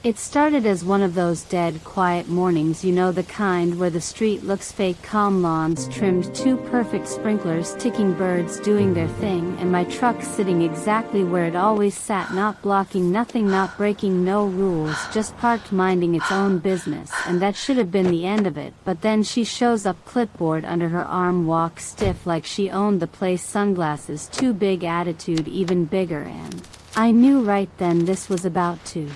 It started as one of those dead, quiet mornings, you know, the kind where the street looks fake, calm lawns trimmed, two perfect sprinklers ticking, birds doing their thing, and my truck sitting exactly where it always sat, not blocking nothing, not breaking no rules, just parked minding its own business, and that should have been the end of it. But then she shows up, clipboard under her arm, walk stiff like she owned the place, sunglasses too big, attitude even bigger, and I knew right then this was about to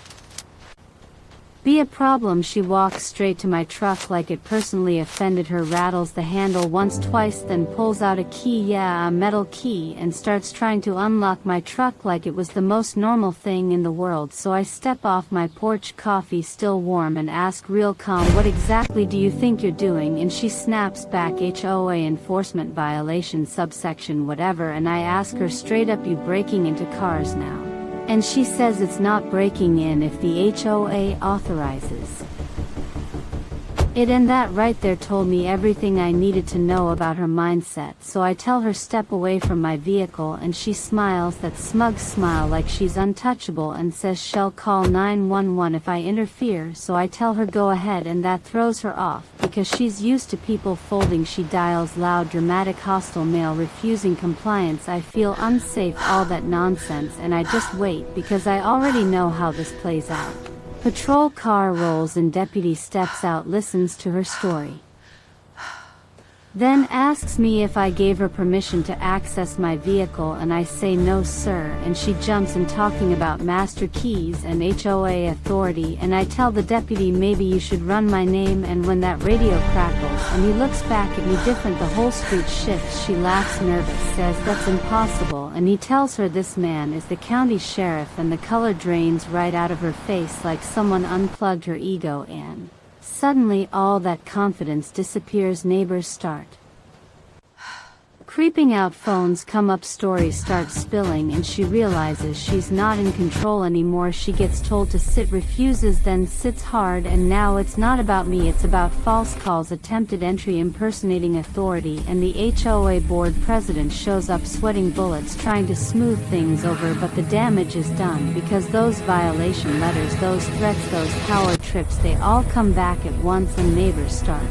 be a problem. She walks straight to my truck like it personally offended her, rattles the handle once, twice, then pulls out a key, yeah, a metal key, and starts trying to unlock my truck like it was the most normal thing in the world. So I step off my porch, coffee still warm, and ask real calm, what exactly do you think you're doing? And she snaps back, HOA enforcement violation subsection whatever, and I ask her straight up, you breaking into cars now? And she says it's not breaking in if the HOA authorizes it, and that right there told me everything I needed to know about her mindset. So I tell her step away from my vehicle, and she smiles that smug smile like she's untouchable and says she'll call 911 if I interfere. So I tell her go ahead, and that throws her off because she's used to people folding. She dials loud, dramatic, hostile male refusing compliance. I feel unsafe, all that nonsense, and I just wait because I already know how this plays out. Patrol car rolls and deputy steps out, listens to her story, then asks me if I gave her permission to access my vehicle, and I say no sir, and she jumps in talking about master keys and HOA authority, and I tell the deputy maybe you should run my name. And when that radio crackles and he looks back at me different, the whole street shifts. She laughs nervous, says that's impossible, and he tells her this man is the county sheriff, and the color drains right out of her face like someone unplugged her ego, and suddenly all that confidence disappears. Neighbors start creeping out, phones come up, stories start spilling, and she realizes she's not in control anymore. She gets told to sit, refuses, then sits hard, and now it's not about me, it's about false calls, attempted entry, impersonating authority, and the HOA board president shows up sweating bullets trying to smooth things over, but the damage is done because those violation letters, those threats, those power trips, they all come back at once, and neighbors start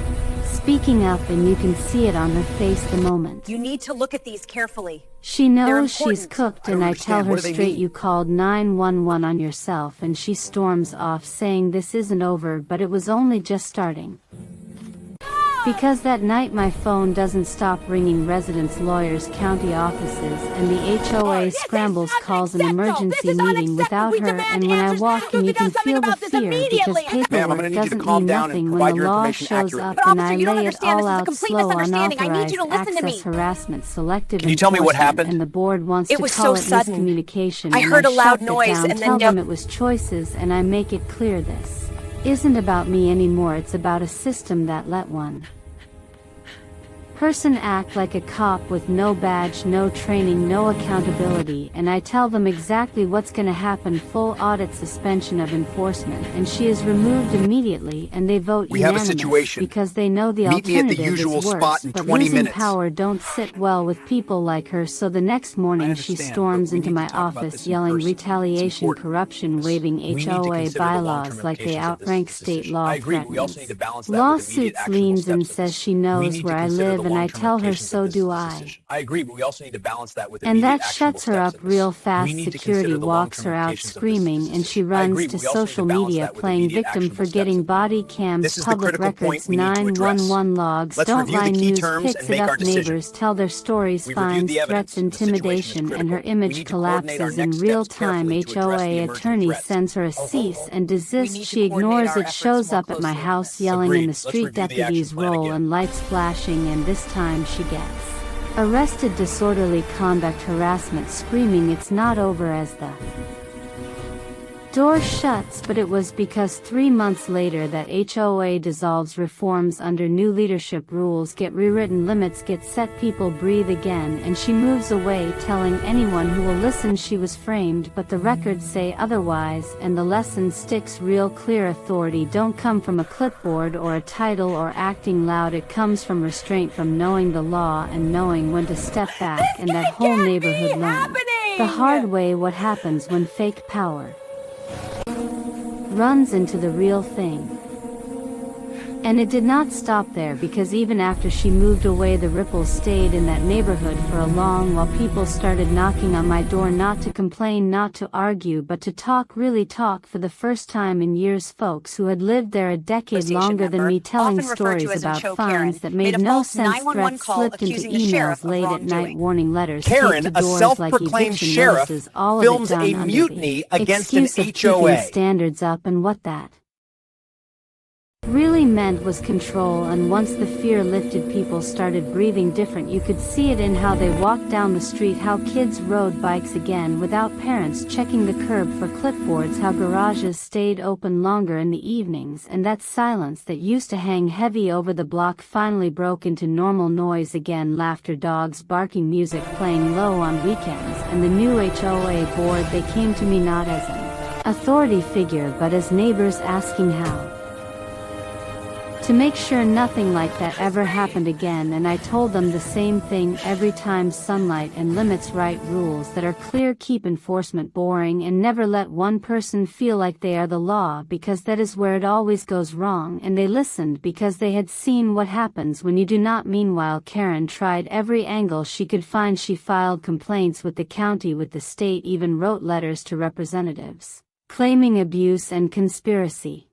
speaking up, and you can see it on her face the moment. You need to look at these carefully. She knows she's cooked, and I tell her straight, you called 911 on yourself, and she storms off saying this isn't over, but it was only just starting. Because that night my phone doesn't stop ringing, residents, lawyers, county offices, and the HOA scrambles, calls an emergency meeting without her, and when I walk in you can feel the fear because paperwork doesn't mean nothing when the law shows up, and I lay it all out slow, unauthorized access, harassment, selective enforcement, and the board wants to call it miscommunication. I heard a loud noise and tell them it was choices, and I make it clear this isn't about me anymore, it's about a system that let one person act like a cop with no badge, no training, no accountability, and I tell them exactly what's gonna happen: full audit, suspension of enforcement, and she is removed immediately, and they vote unanimous because they know the alternative is worse. But losing power don't sit well with people like her, so the next morning she storms into my office yelling retaliation, corruption, waving HOA bylaws like they outrank state law, threatens lawsuits, leans, and says she knows where I live, and I tell her so do I. I agree, but we also need to balance that with and that shuts her up real fast. Security walks her out screaming, and she runs to social media playing victim, forgetting body cams, public records, 911 logs, don't lie news picks it up, neighbors tell their stories, fines, threats, intimidation, and her image collapses in real time. HOA attorney sends her a cease and desist. She ignores it, shows up at my house yelling in the street, deputies roll and lights flashing, and this time she gets arrested. Disorderly conduct, harassment, screaming it's not over as the door shuts, but it was because 3 months later that HOA dissolves, reforms under new leadership, rules get rewritten, limits get set, people breathe again, and she moves away telling anyone who will listen she was framed, but the records say otherwise, and the lesson sticks real clear. Authority don't come from a clipboard or a title or acting loud, it comes from restraint, from knowing the law and knowing when to step back, and that whole neighborhood learned the hard way what happens when fake power runs into the real thing. And it did not stop there, because even after she moved away, the ripples stayed in that neighborhood for a long while. People started knocking on my door, not to complain, not to argue, but to talk, really talk for the first time in years. Folks who had lived there a decade longer than me, telling stories about fines that made no sense, threats slipped into emails late at night, warning letters Karen, taped to a doors like self-proclaimed eviction sheriff, notices, all films of it a done under mutiny the against an excuse of HOA. keeping standards up, and what that really meant was control. And once the fear lifted, people started breathing different. You could see it in how they walked down the street, how kids rode bikes again without parents checking the curb for clipboards, how garages stayed open longer in the evenings, and that silence that used to hang heavy over the block finally broke into normal noise again. Laughter, dogs barking, music playing low on weekends, and the new HOA board. They came to me not as an authority figure, but as neighbors asking how to make sure nothing like that ever happened again. And I told them the same thing every time: sunlight and limits, write rules that are clear, keep enforcement boring, and never let one person feel like they are the law, because that is where it always goes wrong. And they listened because they had seen what happens when you do not. Meanwhile, Karen tried every angle she could find. She filed complaints with the county, with the state, even wrote letters to representatives claiming abuse and conspiracy.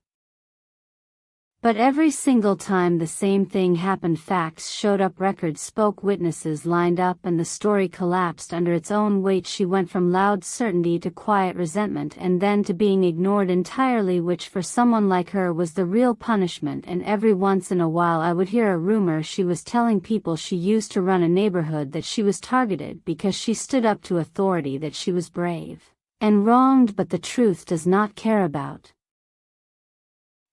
But every single time the same thing happened. Facts showed up, records spoke, witnesses lined up, and the story collapsed under its own weight. She went from loud certainty to quiet resentment, and then to being ignored entirely, which for someone like her was the real punishment. And every once in a while I would hear a rumor she was telling people she used to run a neighborhood that she was targeted because she stood up to authority, that she was brave and wronged, but the truth does not care about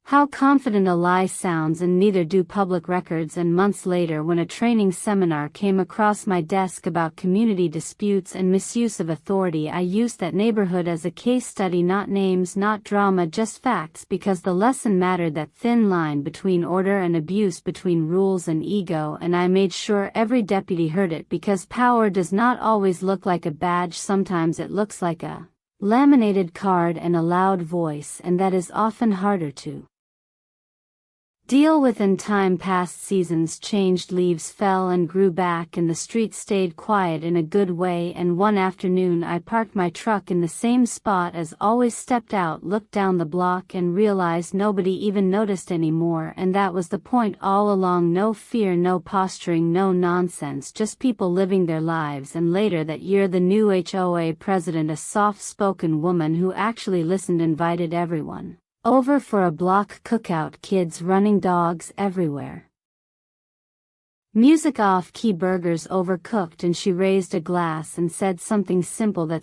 how confident a lie sounds, and neither do public records. And months later, when a training seminar came across my desk about community disputes and misuse of authority, I used that neighborhood as a case study. Not names, not drama, just facts, because the lesson mattered: that thin line between order and abuse, between rules and ego. And I made sure every deputy heard it, because power does not always look like a badge. Sometimes it looks like a laminated card and a loud voice, and that is often harder to deal with. In time passed, seasons changed, leaves fell and grew back, and the street stayed quiet in a good way. And one afternoon I parked my truck in the same spot as always, stepped out, looked down the block, and realized nobody even noticed anymore. And that was the point all along: no fear, no posturing, no nonsense, just people living their lives. And later that year, the new HOA president, a soft-spoken woman who actually listened, invited everyone over for a block cookout, kids running, dogs everywhere, music off key, burgers overcooked, and she raised a glass and said something simple that